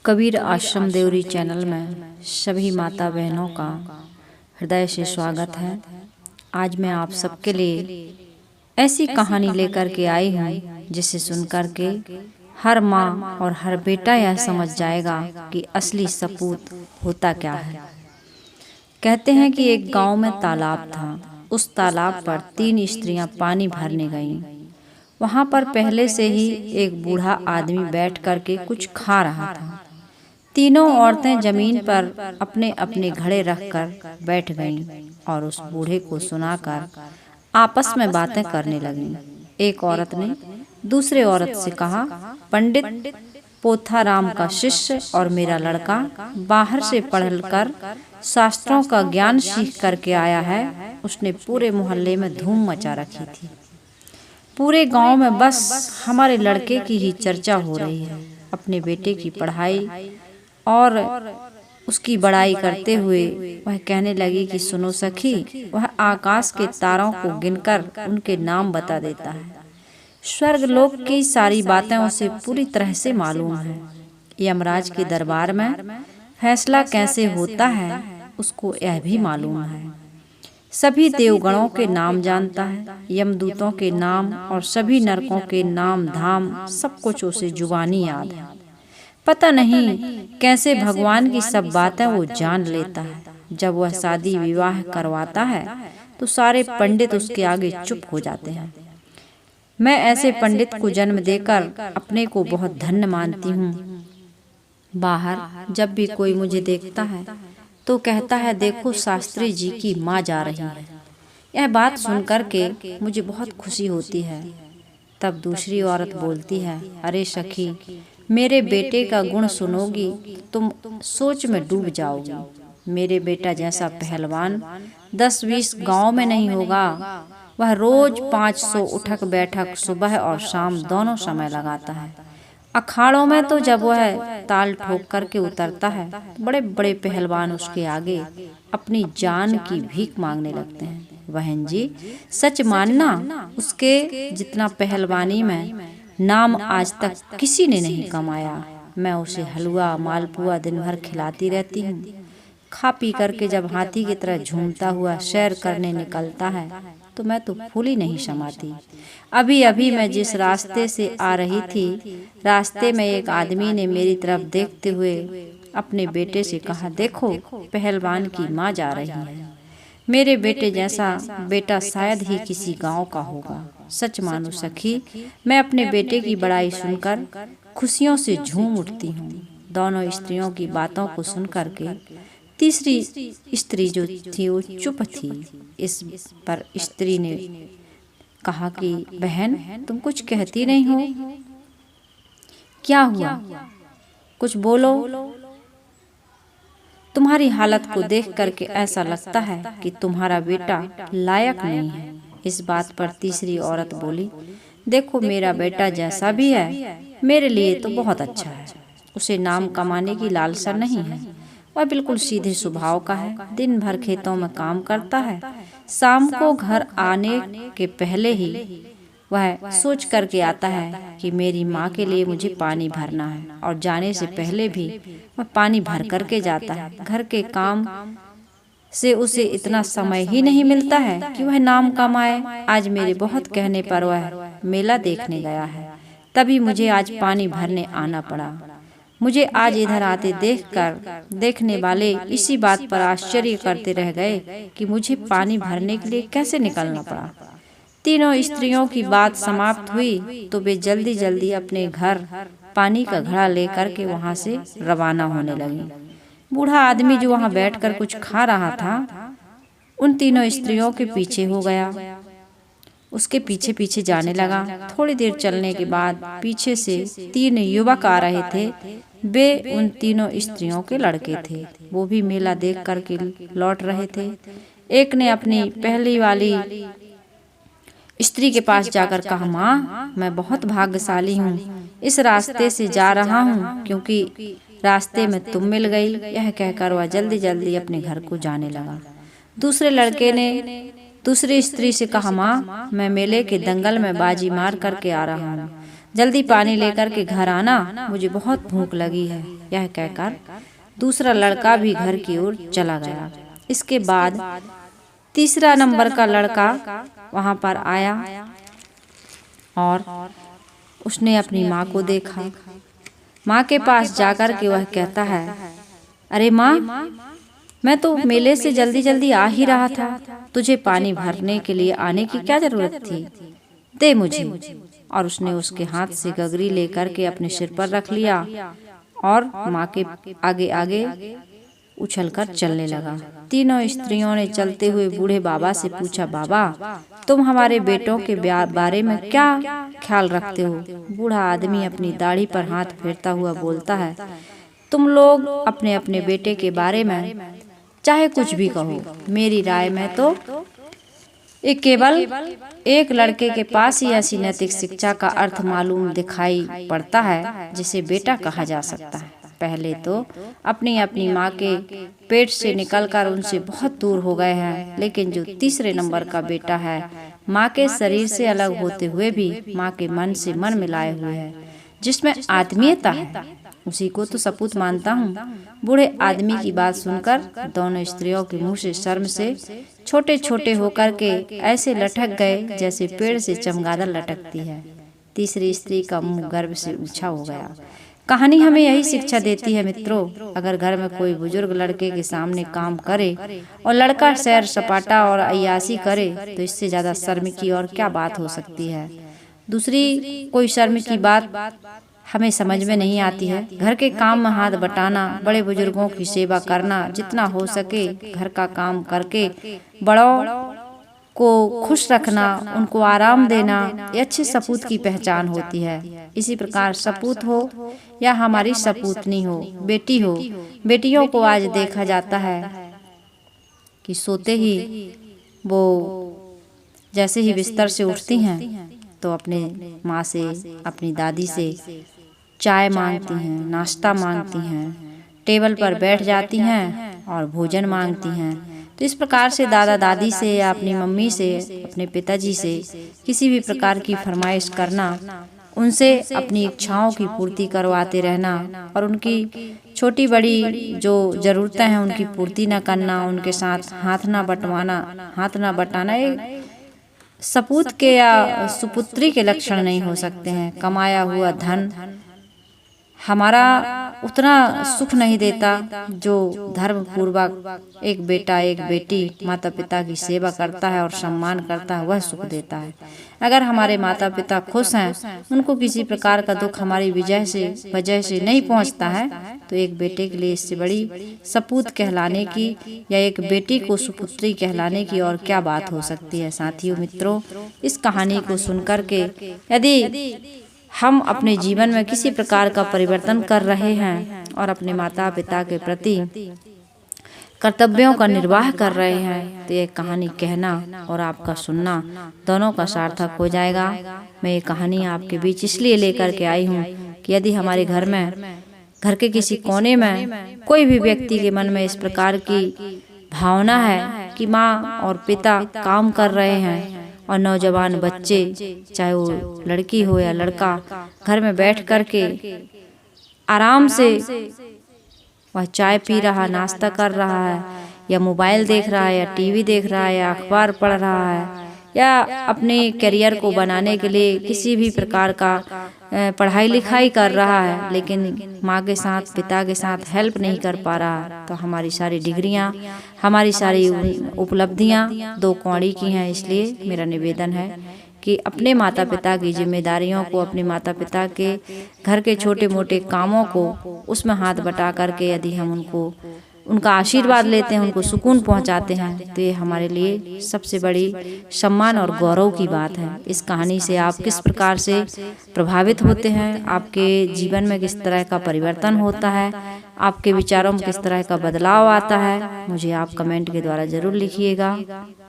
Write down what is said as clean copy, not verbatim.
कबीर आश्रम देवरी चैनल में सभी माता बहनों का हृदय से स्वागत है। आज मैं आप सबके लिए ऐसी कहानी लेकर के आई हूँ जिसे सुनकर के हर माँ और हर बेटा यह समझ जाएगा कि असली सपूत होता क्या है। कहते हैं कि एक गांव में तालाब था। उस तालाब पर 3 स्त्रियां पानी भरने गईं। वहां पर पहले से ही एक बूढ़ा आदमी बैठ करके कुछ खा रहा था। तीनों औरतें जमीन पर अपने अपने घड़े रखकर बैठ गईं और उस बूढ़े को सुनाकर आपस में बातें करने लगीं। एक औरत ने दूसरे औरत से कहा, पंडित पोथाराम का शिष्य और मेरा लड़का बाहर से पढ़कर शास्त्रों का ज्ञान सीख करके आया है। उसने पूरे मोहल्ले में धूम मचा रखी थी। पूरे गांव में बस हमारे लड़के की ही चर्चा हो रही है। अपने बेटे की पढ़ाई और उसकी बड़ाई करते हुए वह कहने लगी कि सुनो सखी, वह आकाश के तारों को गिनकर उनके नाम बता देता है। स्वर्गलोक की सारी बातें उसे पूरी तरह से मालूम है। यमराज के दरबार में फैसला कैसे होता है उसको यह भी मालूम है। सभी देवगणों के नाम जानता है, यमदूतों के नाम और सभी नरकों के नाम धाम सब कुछ उसे जुबानी याद है। पता नहीं कैसे भगवान की सब बातें वो जान लेता है। जब वह शादी विवाह करवाता है तो सारे पंडित उसके आगे चुप हो जाते हैं। मैं ऐसे पंडित को जन्म देकर अपने को बहुत धन्य मानती हूँ। बाहर जब भी कोई मुझे देखता है तो कहता है, देखो शास्त्री जी की माँ जा रही है। यह बात सुनकर के मुझे बहुत खुशी होती है। तब दूसरी औरत बोलती है, अरे सखी, मेरे बेटे का गुण सुनोगी तुम सोच में डूब जाओगी। मेरे बेटा जैसा पहलवान 10-20 गांव में नहीं होगा। वह रोज 500 उठक बैठक सुबह और शाम दोनों समय लगाता है। अखाड़ों में तो जब वह ताल ठोक करके उतरता है तो बड़े बड़े पहलवान उसके आगे अपनी जान की भीख मांगने लगते हैं। बहन जी, सच मानना, उसके जितना पहलवानी में नाम आज तक किसी ने नहीं कमाया। मैं उसे हलवा मालपुआ दिन भर खिलाती रहती हूँ। खा पी करके जब हाथी की तरह झूमता हुआ सैर करने निकलता है तो मैं तो फूली नहीं समाती। अभी अभी मैं जिस रास्ते से आ रही थी, रास्ते में एक आदमी ने मेरी तरफ देखते हुए अपने बेटे से कहा, देखो पहलवान की माँ जा रही है। मेरे बेटे जैसा बेटा शायद ही किसी गांव का होगा। सच मानो सखी, मैं अपने बेटे की बड़ाई सुनकर खुशियों से झूम उठती हूँ। दोनों स्त्रियों की बातों को सुनकर के तीसरी स्त्री जो थी वो चुप थी। इस पर स्त्री ने कहा कि बहन, तुम कुछ कहती नहीं हो, क्या हुआ? कुछ बोलो। तुम्हारी हालत को देख करके ऐसा लगता है कि तुम्हारा बेटा लायक नहीं है। इस बात पर तीसरी औरत बोली, देखो मेरा बेटा जैसा भी है मेरे लिए तो बहुत अच्छा है। उसे नाम कमाने की लालसा नहीं है। वह बिल्कुल सीधे स्वभाव का है। दिन भर खेतों में काम करता है। शाम को घर आने के पहले ही वह सोच करके आता है कि मेरी माँ के लिए मुझे पानी भरना है, और जाने से पहले भी वह पानी भर करके जाता है। घर के काम से उसे इतना समय ही नहीं मिलता है कि वह नाम कमाए। आज मेरे बहुत कहने पर वह मेला देखने गया है, तभी मुझे आज पानी भरने आना पड़ा। मुझे आज इधर आते देखकर देखने वाले इसी बात पर आश्चर्य करते रह गए कि मुझे पानी भरने के लिए कैसे निकलना पड़ा। तीनों स्त्रियों की बात समाप्त हुई तो वे जल्दी जल्दी अपने घर पानी का घड़ा लेकर के वहां से रवाना होने लगी। बूढ़ा आदमी जो वहां बैठकर कुछ खा रहा था, उन तीनों स्त्रियों के पीछे हो गया। उसके पीछे पीछे जाने लगा। थोड़ी देर चलने के बाद पीछे से 3 युवक आ रहे थे। वे उन तीनों स्त्रियों के लड़के थे। वो भी मेला देख करके लौट रहे थे। एक ने अपनी पहली वाली स्त्री के पास जाकर कहा, माँ, मैं बहुत भाग्यशाली हूँ। इस रास्ते से जा रहा हूँ क्योंकि रास्ते में तुम मिल गई। यह कहकर वह जल्दी जल्दी अपने घर को जाने लगा। दूसरे लड़के ने दूसरी स्त्री से कहा, माँ, मैं मेले के दंगल में बाजी मार करके आ रहा हूँ। जल्दी पानी लेकर के घर आना, मुझे बहुत भूख लगी है। यह कहकर दूसरा लड़का भी घर की ओर चला गया। इसके बाद तीसरा नंबर का लड़का वहां पर आया और उसने अपनी माँ को देखा। माँ के पास जाकर के वह कहता है, अरे माँ, मैं तो मेले से जल्दी जल्दी आ ही रहा था, तुझे पानी भरने के लिए आने की क्या जरूरत थी, दे मुझे। और उसने उसके हाथ से गगरी लेकर के अपने सिर पर रख लिया और माँ के आगे आगे उछलकर चलने लगा। तीनों स्त्रियों ने चलते हुए बूढ़े बाबा से पूछा, बाबा, तुम हमारे बेटों के बारे में क्या ख्याल रखते हो? बूढ़ा आदमी अपनी दाढ़ी पर हाथ फेरता हुआ बोलता है, तुम लोग अपने अपने बेटे के बारे में चाहे कुछ भी कहो, मेरी राय में तो केवल एक लड़के के पास ही ऐसी नैतिक शिक्षा का अर्थ मालूम दिखाई पड़ता है जिसे बेटा कहा जा सकता है। पहले तो अपनी अपनी माँ के पेट से निकलकर उनसे बहुत दूर हो गए हैं, लेकिन जो तीसरे नंबर का बेटा है, माँ के शरीर से अलग होते हुए भी माँ के मन से मन मिलाए हुए है, जिसमें आत्मीयता है, उसी को तो सपूत मानता हूँ। बूढ़े आदमी की बात सुनकर दोनों स्त्रियों के मुंह से शर्म से छोटे छोटे होकर के ऐसे लटक गए जैसे पेड़ से चमगादड़ लटकती है। तीसरी स्त्री का मुंह गर्व से ऊंचा हो गया। कहानी हमें यही शिक्षा देती है मित्रों, अगर घर में कोई बुजुर्ग लड़के के सामने काम करे और लड़का सैर सपाटा और अय्यासी करे तो इससे ज्यादा शर्म की और क्या बात हो सकती है। दूसरी कोई शर्म की बात हमें समझ में नहीं आती है। घर के काम में हाथ बटाना, बड़े बुजुर्गों की सेवा करना, जितना हो सके घर का काम करके बड़ों को खुश रखना, उनको आराम देना, ये अच्छे सपूत की पहचान होती है। इसी प्रकार सपूत हो या हमारी सपूतनी हो, बेटी हो, बेटियों को आज देखा जाता है कि सोते ही वो जैसे ही बिस्तर से उठती हैं तो अपने माँ से, अपनी दादी से चाय मांगती हैं, नाश्ता मांगती हैं, टेबल पर बैठ जाती हैं और भोजन मांगती हैं। तो इस प्रकार से दादा दादी से या अपनी मम्मी से, अपने पिताजी से किसी भी प्रकार की फरमाइश करना, उनसे अपनी इच्छाओं की पूर्ति करवाते रहना और उनकी छोटी बड़ी जो ज़रूरतें हैं उनकी पूर्ति न करना, उनके साथ हाथ ना बटाना ये सपूत के या सुपुत्री के लक्षण नहीं हो सकते हैं। कमाया हुआ धन हमारा उतना सुख नहीं देता जो धर्म पूर्वक एक बेटा एक बेटी माता पिता की सेवा करता है और सम्मान करता है, वह सुख देता है। अगर हमारे माता पिता खुश हैं, उनको किसी प्रकार का दुख हमारी वजह से नहीं पहुंचता है, तो एक बेटे के लिए इससे बड़ी सपूत कहलाने की या एक बेटी को सुपुत्री कहलाने की और क्या बात हो सकती है। साथियों मित्रों, इस कहानी को सुनकर के यदि हम अपने जीवन में किसी प्रकार का परिवर्तन कर रहे हैं और अपने माता पिता के प्रति कर्तव्यों का निर्वाह कर रहे हैं, तो ये कहानी कहना और आपका सुनना दोनों का सार्थक हो जाएगा। मैं ये कहानी आपके बीच इसलिए लेकर के आई हूँ कि यदि हमारे घर के किसी कोने में कोई भी व्यक्ति के मन में इस प्रकार की भावना है कि माँ और पिता काम कर रहे हैं और नौजवान बच्चे, चाहे वो लड़की हो या लड़का, घर में बैठ कर के आराम से वह चाय पी रहा, नाश्ता कर रहा है या मोबाइल देख रहा है या टीवी देख रहा है या अखबार पढ़ रहा है या अपने करियर को बनाने के लिए किसी भी प्रकार का पढ़ाई लिखाई कर रहा है, लेकिन माँ के साथ पिता के साथ हेल्प नहीं कर पा रहा, तो हमारी सारी डिग्रियाँ, हमारी सारी उपलब्धियाँ दो कौड़ी की हैं। इसलिए मेरा निवेदन है कि अपने माता पिता की जिम्मेदारियों को, अपने माता पिता के घर के छोटे मोटे कामों को उसमें हाथ बटा करके यदि हम उनका आशीर्वाद लेते हैं, उनको सुकून पहुंचाते हैं, तो ये हमारे लिए सबसे बड़ी सम्मान और गौरव की बात है। इस कहानी से आप किस प्रकार से प्रभावित होते हैं, आपके जीवन में किस तरह का परिवर्तन होता है, आपके विचारों में किस तरह का बदलाव आता है, मुझे आप कमेंट के द्वारा ज़रूर लिखिएगा।